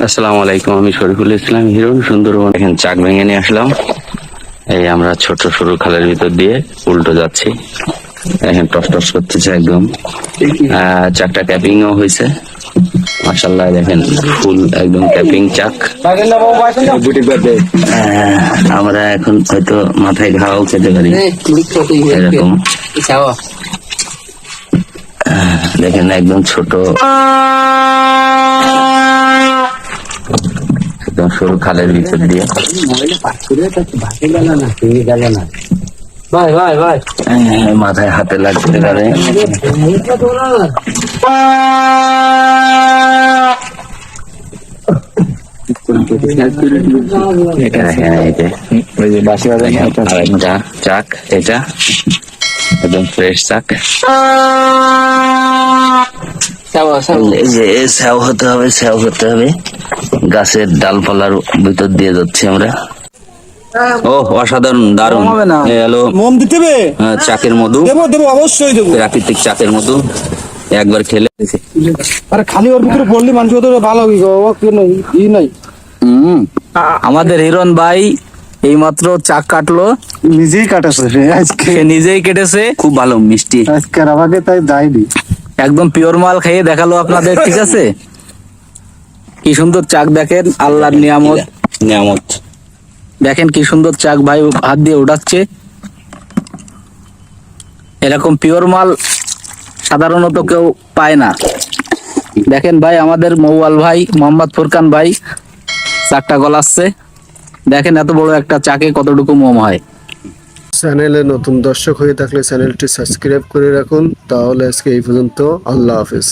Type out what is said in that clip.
আসসালামু আলাইকুম, আমি শরীফুল ইসলাম হিরো, সুন্দরবন। এখানে চাক ভেঙে নিয়ে আসলাম। এই আমরা ছোট সরু খালের ভিতর দিয়ে উল্টো যাচ্ছি। এখন টস টস করতেছে একদম। চাকটা ক্যাপিংও হয়েছে, মাশাআল্লাহ। দেখেন ফুল একদম ক্যাপিং চাক। আমরা এখন হয়তো মাথায় ঘাও খেতে পারি এরকম। দেখেন একদম ছোট একদম সরু খালের ভিতর দিয়ে মাথায় হাতে লাগতে পারে। চাক, এটা একদম ফ্রেশ চাক। স্যাও হতে হবে। গাছের ডালপালার ভিতর দিয়ে যাচ্ছি আমরা। ও অসাধারণ, দারুণ। মন দিতে হবে। চাকের মধু দেবো অবশ্যই দেবো। প্রাকৃতিক চাকের মধু একবার খেলে। আরে খালি ওর ভিতরে পড়লি মানুষ ভালো নাই। আমাদের হিরণ ভাই এইমাত্র চাক কাটলো, নিজেই কাটাছে আজকে, নিজেই কেটেছে। খুব ভালো মিষ্টি। আজকে আমাকে তাই দায়নি। একদম পিওর মাল খেয়ে দেখালো আপনাদের, ঠিক আছে? কি সুন্দর চাক দেখেন, আল্লাহর নিয়ামত। দেখেন কি সুন্দর চাক ভাই হাত দিয়ে উঠাচ্ছে। এরকম পিওর মাল সাধারণত কেউ পায় না। দেখেন ভাই, আমাদের মৌয়াল ভাই মোহাম্মদ ফুরকান ভাই চাকটা গলাচ্ছে। দেখেন এত বড় একটা চাকে কতটুকু মোম হয়। চ্যানেলে নতুন দর্শক হয়ে থাকলে চ্যানেলটি সাবস্ক্রাইব করে রাখুন। তাহলে আজকে এই পর্যন্ত, আল্লাহ হাফেজ।